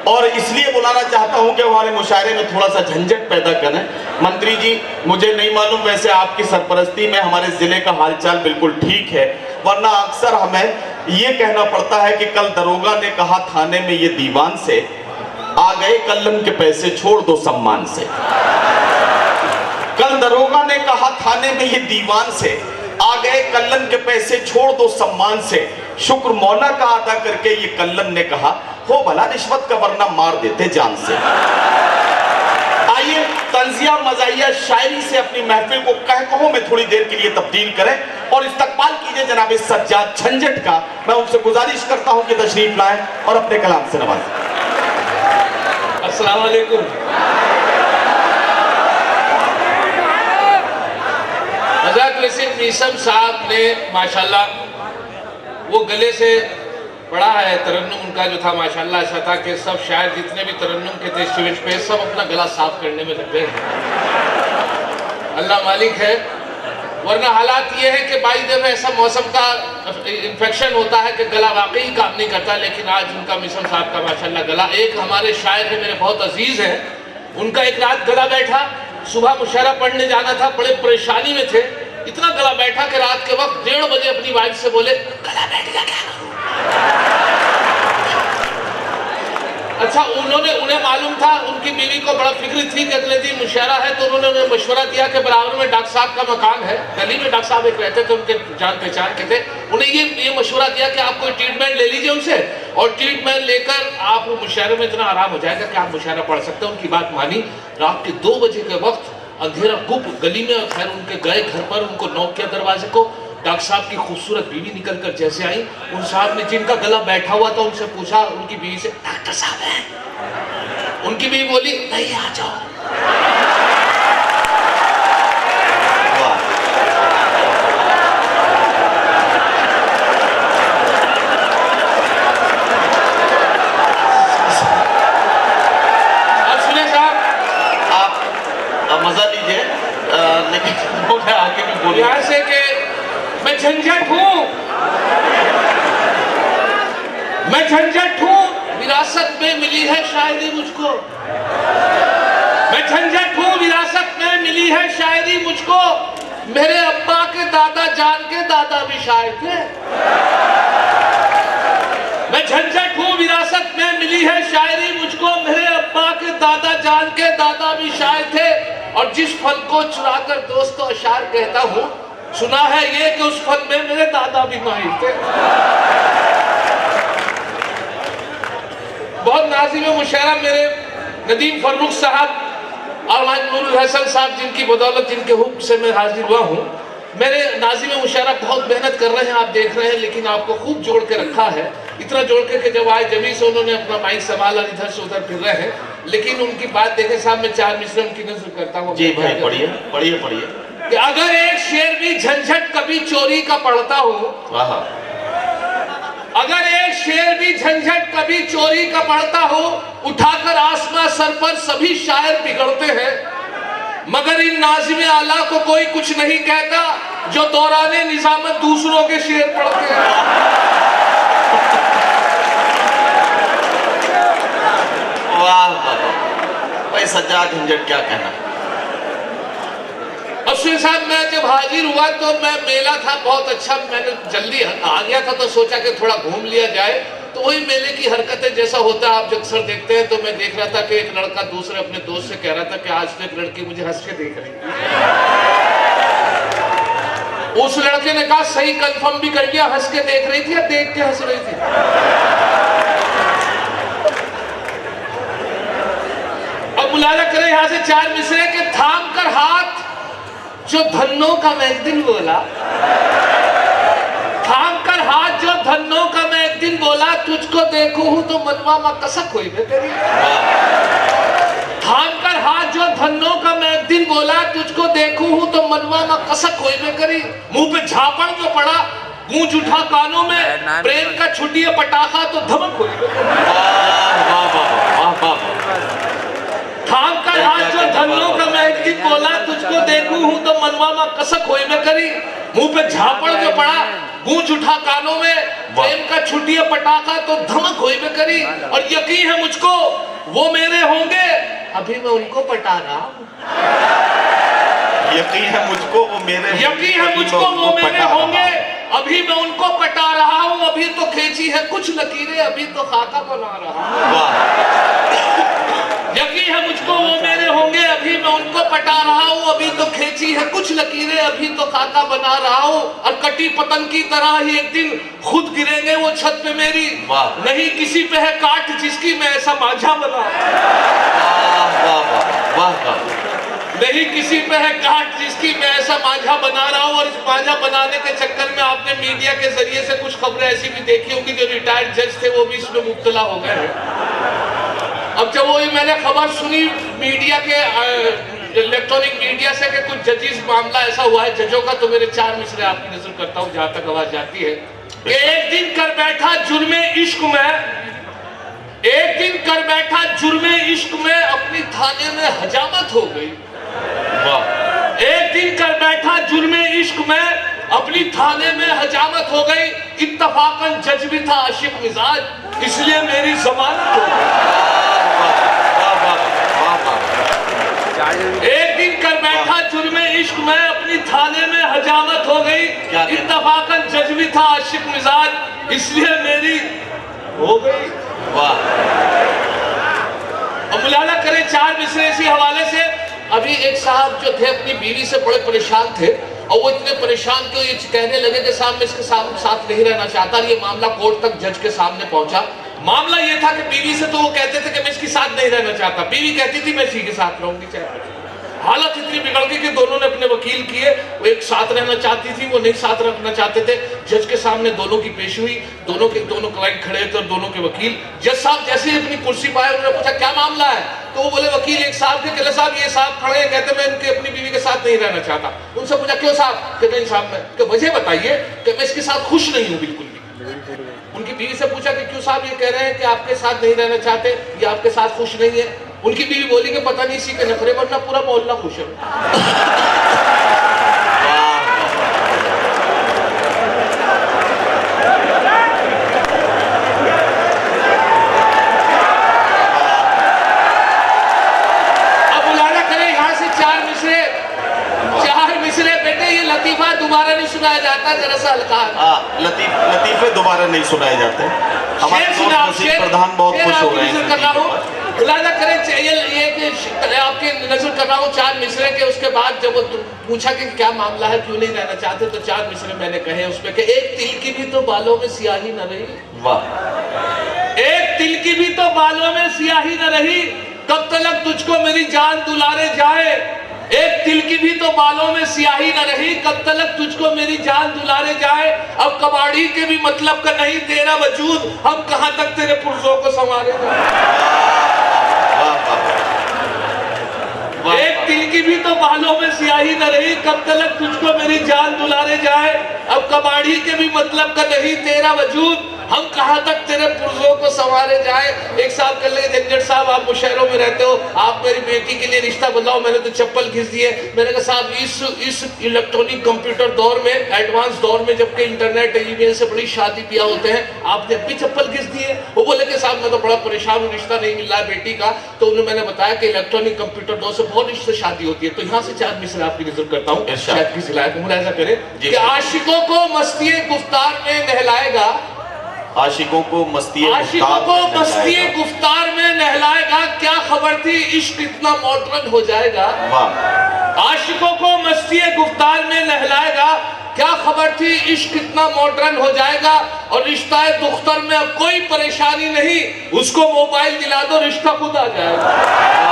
और इसलिए बुलाना चाहता हूं कि हमारे मुशायरे में थोड़ा सा झंझट पैदा करें। मंत्री जी, मुझे नहीं मालूम, वैसे आपकी सरपरस्ती में हमारे जिले का हालचाल बिल्कुल ठीक है, वरना अक्सर हमें ये कहना पड़ता है कि कल दरोगा ने कहा थाने में ये दीवान से, आ गए कल्लम के पैसे छोड़ दो सम्मान से। कल दरोगा ने कहा थाने में ये दीवान से, आ गए कल्लन के पैसे छोड़ दो सम्मान से। शुक्र मौला का अदा करके ये कल्लन ने कहा, हो भला रिश्वत का वरना मार देते जान से। आइए तंजिया मजाइया शायरी से अपनी महफिल को कहकहों में थोड़ी देर के लिए तब्दील करें और इस्तकबाल कीजिए जनाब सज्जाद झंझट का। मैं उनसे गुजारिश करता हूं कि तशरीफ लाएं और अपने कलाम से नवाजें। अस्सलाम वालेकुम। हज़रत वसीम मीसम साहब ने माशाल्लाह वो गले से पढ़ा है तरन्नुम, उनका जो था माशाल्लाह ऐसा था कि सब शायर जितने भी तरन्नुम के थे स्टेज पे सब अपना गला साफ करने में लग गए। अल्लाह मालिक है, वरना हालात ये है कि बाई दफे ऐसा मौसम का इन्फेक्शन होता है कि गला वाकई काम नहीं करता। लेकिन आज उनका मिसम साहब का माशाल्लाह गला, एक हमारे शायर है मेरे बहुत अजीज हैं, उनका एक रात गला बैठा, सुबह मुशायरा पढ़ने जाना था, बड़े परेशानी में थे, इतना गला बैठा कि रात के वक्त 1:30 बजे अपनी वाइफ से बोले, गला बैठ गया क्या करूं? अच्छा, उन्हें मालूम था, उनकी बीवी को बड़ा फिक्र थी कि अगले दिन मुशायरा है, तो उन्होंने उन्हें मशवरा दिया कि बराबर में डॉक्टर साहब का मकान है, गली में डॉक्टर साहब एक रहते थे, उनके जान पहचान के थे। उन्हें ये मशवरा दिया कि आप कोई ट्रीटमेंट ले लीजिए उनसे, और ट्रीटमेंट लेकर आप मुशायरे में इतना आराम हो जाएगा कि आप मुशायरा पढ़ सकते हैं। उनकी बात मानी। रात के 2 बजे के वक्त अंधेरा गुप गली में, और खैर उनके गए घर पर, उनको नॉक किया दरवाजे को। डॉक्टर साहब की खूबसूरत बीवी निकलकर जैसे आई, उन साहब ने जिनका गला बैठा हुआ था उनसे पूछा, उनकी बीवी से, डॉक्टर साहब हैं? उनकी बीवी बोली, नहीं, आ जाओ। अब सुने साहब, आप मजा लीजिए, लेकिन आगे भी बोलिए। यहाँ से कि मैं झंझट हूं, मैं झंझट हूं, विरासत में मिली है शायरी मुझको। मैं झंझट हूं, विरासत में मिली है शायरी मुझको। मेरे अब्बा के दादा जान के दादा भी शायर थे। मैं झंझट हूं, विरासत में मिली है शायरी मुझको। मेरे अब्बा के दादा जान के दादा भी शायर थे। और जिस फल को चुराकर दोस्तों अशार कहता हूं, सुना है ये कि उस फल में मेरे दादा भी माहिर थे। बहुत नाज़िम मुशायरा मेरे नदीम फर्रुख साहब और नूरुल हसन साहब, जिनकी बदौलत, जिनके हुक्म से मैं हाजिर हुआ हूँ। मेरे नाज़िम मुशायरा बहुत मेहनत कर रहे हैं, आप देख रहे हैं, लेकिन आपको खूब जोड़ के रखा है। इतना जोड़ के कि जब आए जमी से उन्होंने अपना माइक संभाला, इधर से उधर फिर रहे हैं। लेकिन उनकी बात देखें साहब, मैं 4 मिसरे उनकी नज़र करता हूँ। जी भाई, पढ़िए पढ़िए पढ़िए। कि अगर एक शेर भी झंझट कभी चोरी का पढ़ता हो, अगर एक शेर भी झंझट कभी चोरी का पढ़ता हो, उठाकर आसमां सर पर सभी शायर बिगड़ते हैं, मगर इन नाज़िम आला को कोई कुछ नहीं कहता जो दौराने निजामत दूसरों के शेर पढ़ते हैं। वाह भाई, सज्जाद झंझट क्या कहना। अफसर साहब, मैं जब हाजिर हुआ तो मैं मेला था बहुत अच्छा, मैंने जल्दी आ गया था तो सोचा कि थोड़ा घूम लिया जाए। तो वही मेले की हरकतें जैसा होता है, आप अक्सर देखते हैं। तो मैं देख रहा था कि एक लड़का दूसरे अपने दोस्त से कह रहा था कि आज तो एक लड़की मुझे हंस के देख रही थी। उस लड़के ने कहा, सही कंफर्म भी कर लिया, हंस के देख रही थी या देख के हंस रही थी? अब मुलाजा करें यहाँ से 4 मिसरे के, थाम कर हाथ जो धन्नों का मैं एक दिन बोला, थाम कर हाथ जो धन्नों का मैं एक दिन बोला, तुझको देखूं हूं तो मनवा मा कसक हुई मैं तेरी। थाम कर हाथ जो धन्नों का मैं एक दिन बोला, तुझको देखूं हूं तो मनवा मा कसक हुई मैं करी। मुंह पे झापड़ जो पड़ा, गूंज उठा कानों में, प्रेम का छुट्टिया पटाखा तो धमक हुई। थाम कर हाथ जो धन्नों का मैं एक दिन बोला, तुझको देखूं हूं तो मनवा मा कसक होई में करी। मुंह पे झापड़ जो पड़ा, गूंज उठा कानों में, प्रेम का छुट्टिया पटाखा तो धमक हुई में करी, और यकीन है मुझको वो मेरे होंगे, अभी मैं उनको पटा रहा हूं। यकीन है मुझको वो मेरे यकीन है मुझको वो मेरे होंगे, अभी मैं उनको पटा रहा हूं, अभी तो खींची है कुछ लकीरें, अभी तो खाका बना रहा हूं। यकीन है मुझको वो मेरे होंगे, अभी मैं उनको पटा रहा हूं, अभी तो खींची है कुछ लकीरें, अभी तो खाका बना रहा हूं, और कटी पतंग की तरह ही एक दिन खुद गिरेंगे वो छत पे मेरी, नहीं किसी पे है काट जिसकी मैं ऐसा माझा बना, नहीं किसी पे है काट जिसकी मैं ऐसा माझा बना रहा हूं। और इस माझा बनाने के चक्कर में आपने मीडिया के जरिए से कुछ खबरें ऐसी भी देखी होंगी, जो रिटायर्ड जज थे वो भी इसमें मुब्तला हो गए हैं। अब जब वो मैंने खबर सुनी मीडिया के इलेक्ट्रॉनिक मीडिया से कि कुछ जजेस मामला ऐसा हुआ है जजों का, तो मेरे 4 मिसरे आपकी नजर करता हूं जहां तक आवाज जाती है कि एक दिन कर बैठा जुर्मे इश्क में, एक दिन कर बैठा जुर्मे इश्क में, अपनी थाने में हजामत हो गई। एक दिन कर बैठा जुर्मे इश्क में, अपनी थाने में हजामत हो गई, इत्तफाकन जज भी था आशिक मिजाज, इसलिए मेरी जमानत हो गई। एक दिन कर बैठा जुर्मे इश्क में, अपनी थाने में हजामत हो गई, इत्तफाकन जज भी था आशिक मिजाज, इसलिए मेरी हो गई। अब मुलाला करें 4 मिसरे इसी हवाले से। अभी एक साहब जो थे अपनी बीवी से बड़े परेशान थे, और वो इतने परेशान थे ये कहने लगे कि साहब मैं इसके साथ नहीं रहना चाहता। ये मामला कोर्ट तक जज के सामने पहुंचा। मामला ये था कि बीवी से तो वो कहते थे कि मैं इसके साथ नहीं रहना चाहता, बीवी कहती थी मैं इसी के साथ रहूंगी चाहे। हालत इतनी बिगड़ गई कि दोनों ने अपने वकील किए, वो एक साथ रहना चाहती थी, वो नहीं साथ रखना चाहते थे। जज के सामने दोनों की पेश हुई, दोनों क्लाइंट खड़े थे और दोनों के वकील। जज साहब जैसे ही अपनी कुर्सी पाए उन्होंने पूछा क्या मामला है, तो वो बोले वकील एक साहब थे, कहले साहब ये साहब खड़े हैं, कहते मैं इनके अपनी बीवी के साथ नहीं रहना चाहता। उनसे पूछा क्यों साहब, कहते नहीं साहब मैं, कि वजह बताइए, कि मैं इसके साथ खुश नहीं हूँ बिल्कुल भी। उनकी बीवी से पूछा कि क्यों साहब ये कह रहे हैं कि आपके साथ नहीं रहना चाहते, ये आपके साथ खुश नहीं है। उनकी बीवी बोली कि पता नहीं इसी के नखरे, वरना पूरा मोहल्ला खुश है। अब बुलाना करें यहां से 4 मिसरे बेटे, ये लतीफा दोबारा नहीं सुनाया जाता, जरा सा हल्का। लतीफे दोबारा नहीं सुनाए जाते। हमारे प्रधान बहुत खुश हो रहे हैं। खुलासा करें ये आपकी नजर कर रहा हूँ 4 मिसरे के। उसके बाद जब वो पूछा कि क्या मामला है, क्यों नहीं रहना चाहते, तो 4 मिसरे मैंने कहे उसमें कि एक तिल की भी तो बालों में सियाही न रही। वाह। एक तिल की भी तो बालों में सियाही न रही, कब तक तुझको मेरी जान दुलारे जाए। एक तिल की भी तो बालों में सियाही न रही, कब तक तुझको मेरी जान दुलारे जाए। अब कबाड़ी के भी मतलब का नहीं तेरा वजूद, हम कहां तक तेरे पुर्जों को संवारे जाए। एक तिल की भी तो बालों में सियाही न रही, कब तक तुझको मेरी जान दुलारे जाए। अब कबाड़ी के भी मतलब का नहीं तेरा वजूद, हम कहां तक तेरे पुर्जों को संवारे जाए। एक साहब कर लगे झंझट साहब आप मुशहरों में रहते हो, आप मेरी बेटी के लिए रिश्ता बताओ। मैंने तो चप्पल घिस दिए। मैंने कहा साहब इस इलेक्ट्रॉनिक कंप्यूटर दौर में, एडवांस दौर में, जबकि इंटरनेट ईमेल से बड़ी शादी ब्याह होते हैं, आपने अब भी चप्पल घिस दिए। वो बोले कि साहब मैं तो बड़ा परेशान हूँ, रिश्ता नहीं मिल रहा है बेटी का। तो उन्होंने मैंने बताया कि इलेक्ट्रॉनिक कंप्यूटर दौर से बहुत रिश्ते शादी होती है। तो यहाँ से 4 मिसरे आपकी नजर करता हूँ, शायद किसी लायक मुलाहिजा करें कि आशिकों को मस्ती गुफ्तार में नहलाएगा, आशिकों को मस्ती गुफ्तार में नहलाएगा। क्या खबर थी इश्क इतना मॉडर्न हो जाएगा। आशिकों को मस्ती गुफ्तार में नहलाएगा, क्या खबर थी इश्क इतना मॉडर्न हो जाएगा। और रिश्ता दुख्तर में अब कोई परेशानी नहीं, उसको मोबाइल दिला दो रिश्ता खुद आ जाएगा।